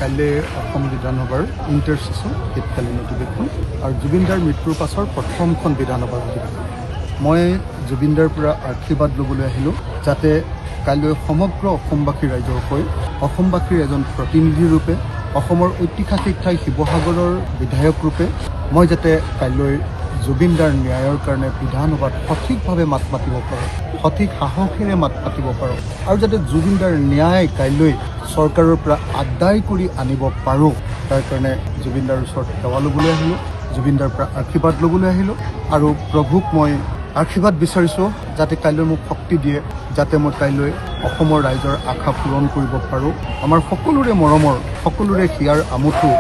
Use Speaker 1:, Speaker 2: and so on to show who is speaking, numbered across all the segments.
Speaker 1: কাইলৈ অসম বিধানসভাৰ inter session শীতকালীন অধিৱেশন আৰু জুবিনদাৰ মৃত্যুৰ পাছৰ প্ৰথমখন বিধানসভাৰ অধিৱেশন। মই জুবিনদাৰ পৰা আশীৰ্বাদ ল'বলৈ আহিলোঁ যাতে কাইলৈ সমগ্ৰ অসমবাসী ৰাইজৰ হৈ অসমবাসীৰ এজন প্ৰতিনিধি ৰূপে অসমৰ ঐতিহাসিক ঠাই শিৱসাগৰৰ বিধায়ক ৰূপে মই যাতে কাইলৈ জুবিনদাৰ ন্যায়ৰ কাৰণে বিধানসভাত সঠিকভাৱে মাত মাতিব পাৰোঁ, সঠিক সাহসেৰে মাত মাতিব পাৰোঁ আৰু যাতে জুবিনদাৰ ন্যায় কাইলৈ চৰকাৰৰ পৰা আদায় কৰি আনিব পাৰোঁ তাৰ কাৰণে জুবিনদাৰ ওচৰত সেৱা ল'বলৈ আহিলোঁ, জুবিনদাৰ পৰা আশীৰ্বাদ ল'বলৈ আহিলোঁ আৰু প্ৰভুক মই আশীৰ্বাদ বিচাৰিছোঁ যাতে কাইলৈ মোক শক্তি দিয়ে, যাতে মই কাইলৈ অসমৰ ৰাইজৰ আশা পূৰণ কৰিব পাৰোঁ। আমাৰ সকলোৰে মৰমৰ, সকলোৰে হিয়াৰ আমঠু,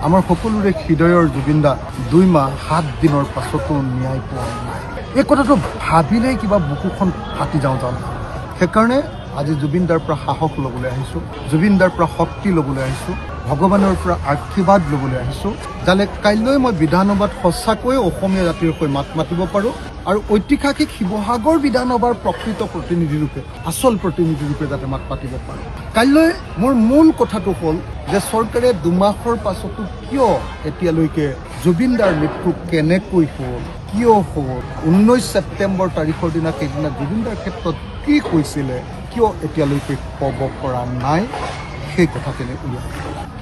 Speaker 1: আমাৰ সকলোৰে হৃদয়ৰ জুবিনদা 2 মাহ 7 দিনৰ পাছতো ন্যায় পোৱা নাই। এই কথাটো ভাবিলেই কিবা বুকুখন ফাটি যাওঁ। সেইকাৰণে আজি জুবিনদাৰ পৰা সাহস ল'বলৈ আহিছোঁ, জুবিনদাৰ পৰা শক্তি ল'বলৈ আহিছোঁ, ভগৱানৰ পৰা আশীৰ্বাদ ল'বলৈ আহিছোঁ যাতে কাইলৈ মই বিধানসভাত সঁচাকৈ অসমীয়া জাতিৰ হৈ মাত মাতিব পাৰোঁ আৰু ঐতিহাসিক শিৱসাগৰ বিধানসভাৰ প্ৰকৃত প্ৰতিনিধিৰূপে, আচল প্ৰতিনিধিৰূপে যাতে মাত মাতিব পাৰোঁ। কাইলৈ মোৰ মূল কথাটো হ'ল যে চৰকাৰে 2 মাহৰ পাছতো কিয় এতিয়ালৈকে জুবিনদাৰ মৃত্যু কেনেকৈ হ'ল, কিয় হ'ল, 19 ছেপ্টেম্বৰ তাৰিখৰ দিনা সেইদিনা জুবিনদাৰ ক্ষেত্ৰত কি হৈছিলে, কিয় এতিয়ালৈকে ক'ব পৰা নাই, সেই কথাখিনি উলিয়াই।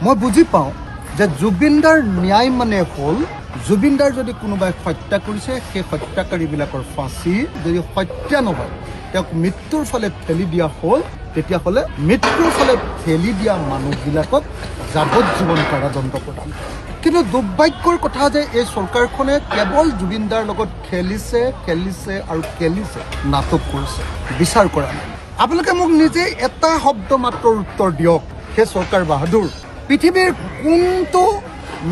Speaker 1: মই বুজি পাওঁ যে জুবিনদাৰ ন্যায় মানে হ'ল জুবিনদাৰ যদি কোনোবাই হত্যা কৰিছে সেই হত্যাকাৰীবিলাকৰ ফাঁচি, যদি হত্যা নহয় তেওঁক মৃত্যুৰ ফালে ঠেলি দিয়া হ'ল তেতিয়াহ'লে মৃত্যুৰ ফালে ঠেলি দিয়া মানুহবিলাকক যাৱজ্জীৱন কাৰাদণ্ড প্ৰদান। কিন্তু দুৰ্ভাগ্যৰ কথা যে এই চৰকাৰখনে কেৱল জুবিনদাৰ লগত খেলিছে আৰু নাটক কৰিছে, বিচাৰ কৰা নাই। আপোনালোকে মোক নিজে এটা শব্দ মাত্ৰ উত্তৰ দিয়ক, সেই চৰকাৰ বাহাদুৰ পৃথিৱীৰ কোনটো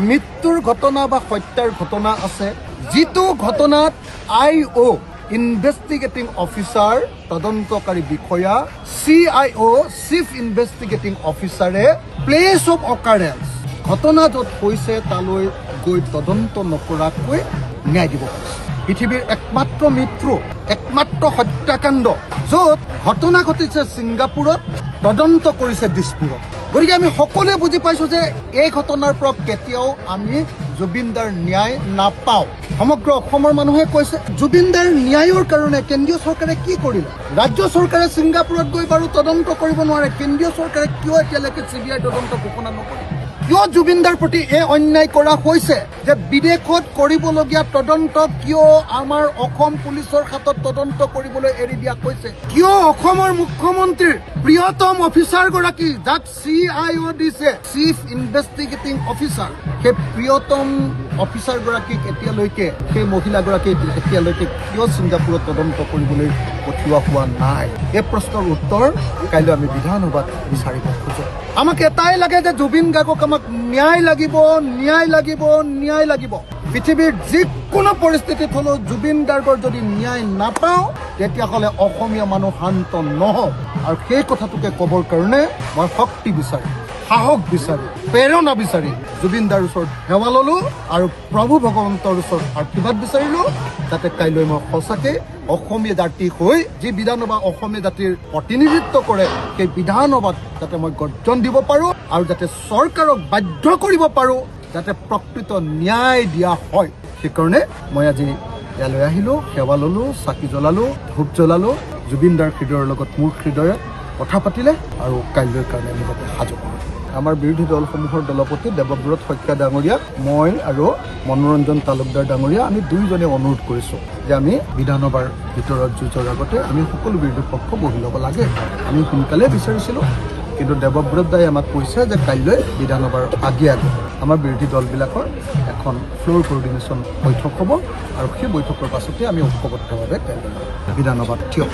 Speaker 1: মৃত্যুৰ ঘটনা বা হত্যাৰ ঘটনা আছে যিটো ঘটনাত IO ইনভেষ্টিগেটিং অফিচাৰ, তদন্তকাৰী বিষয়া, CIO চিফ ইনভেষ্টিগেটিং অফিচাৰে প্লেচ অফ অকাৰেঞ্চ, ঘটনা য'ত হৈছে তালৈ গৈ তদন্ত নকৰাকৈ ন্যায় দিব পাৰিছে। পৃথিৱীৰ একমাত্ৰ মৃত্যু, একমাত্ৰ হত্যাকাণ্ড য'ত ঘটনা ঘটিছে ছিংগাপুৰত, তদন্ত কৰিছে দিছপুৰত। গতিকে আমি সকলোৱে বুজি পাইছোঁ যে এই ঘটনাৰ পৰা কেতিয়াও আমি জুবিনদাৰ ন্যায় নাপাওঁ। সমগ্ৰ অসমৰ মানুহে কৈছে জুবিনদাৰ ন্যায়ৰ কাৰণে কেন্দ্ৰীয় চৰকাৰে কি কৰিলে? ৰাজ্য চৰকাৰে ছিংগাপুৰত গৈ বাৰু তদন্ত কৰিব নোৱাৰে, কেন্দ্ৰীয় চৰকাৰে কিয় এতিয়ালৈকে CBI তদন্ত ঘোষণা নকৰে? কিয় জুবিনদাৰ প্ৰতি এই অন্যায় কৰা হৈছে যে বিদেশত কৰিবলগীয়া তদন্ত কিয় আমাৰ অসম পুলিচৰ হাতত তদন্ত কৰিবলৈ এৰি দিয়া হৈছে? কিয় অসমৰ মুখ্যমন্ত্ৰীৰ প্ৰিয়তম অফিচাৰগৰাকী যাক CIO দিছে, চিফ ইনভেষ্টিগেটিং অফিচাৰ, সেই প্ৰিয়তম অফিচাৰগৰাকীক এতিয়ালৈকে, সেই মহিলাগৰাকীক এতিয়ালৈকে কিয় ছিংগাপুৰত তদন্ত কৰিবলৈ পঠিওৱা হোৱা নাই? এই প্ৰশ্নৰ উত্তৰ কাইলৈ আমি বিধানসভাত বিচাৰিব খোজোঁ। আমাক এটাই লাগে যে জুবিন গাৰ্গক আমাক ন্যায় লাগিব। পৃথিৱীৰ যিকোনো পৰিস্থিতিত হ'লেও জুবিন গাৰ্গৰ যদি ন্যায় নাপাওঁ তেতিয়াহ'লে অসমীয়া মানুহ শান্ত নহওঁ। আৰু সেই কথাটোকে ক'বৰ কাৰণে মই শক্তি বিচাৰি, সাহস বিচাৰি, প্ৰেৰণা বিচাৰি জুবিনদাৰ ওচৰত সেৱা ল'লোঁ আৰু প্ৰভু ভগৱন্তৰ ওচৰত আশীৰ্বাদ বিচাৰিলোঁ যাতে কাইলৈ মই সঁচাকৈ অসমীয়া জাতি হৈ যি বিধানসভা অসমীয়া জাতিৰ প্ৰতিনিধিত্ব কৰে সেই বিধানসভাত যাতে মই গৰ্জন দিব পাৰোঁ আৰু যাতে চৰকাৰক বাধ্য কৰিব পাৰোঁ যাতে প্ৰকৃত ন্যায় দিয়া হয়। সেইকাৰণে মই আজি ইয়ালৈ আহিলোঁ, সেৱা ল'লোঁ, চাকি জ্বলালোঁ, ধূপ জ্বলালোঁ, জুবিনদাৰ হৃদয়ৰ লগত মোৰ হৃদয়ে কথা পাতিলে আৰু কাইলৈৰ কাৰণে নিজকে সাজু কৰোঁ। আমাৰ বিৰোধী দলসমূহৰ দলপতি দেৱব্ৰত শইকীয়া ডাঙৰীয়া, মই আৰু মনোৰঞ্জন তালুকদাৰ ডাঙৰীয়া, আমি দুয়োজনে অনুৰোধ কৰিছোঁ যে আমি বিধানসভাৰ ভিতৰত যুঁজৰ আগতে আমি সকলো বিৰোধী পক্ষ বহি ল'ব লাগে। আমি সোনকালে বিচাৰিছিলোঁ কিন্তু দেৱব্ৰত দাই আমাক কৈছে যে কাইলৈ বিধানসভাৰ আগে আমাৰ বিৰোধী দলবিলাকৰ এখন ফ্ল'ৰ কোৰ্ডিনেশ্যন বৈঠক হ'ব আৰু সেই বৈঠকৰ পাছতে আমি ঐক্যবদ্ধভাৱে কাইলৈ বিধানসভাত থিয়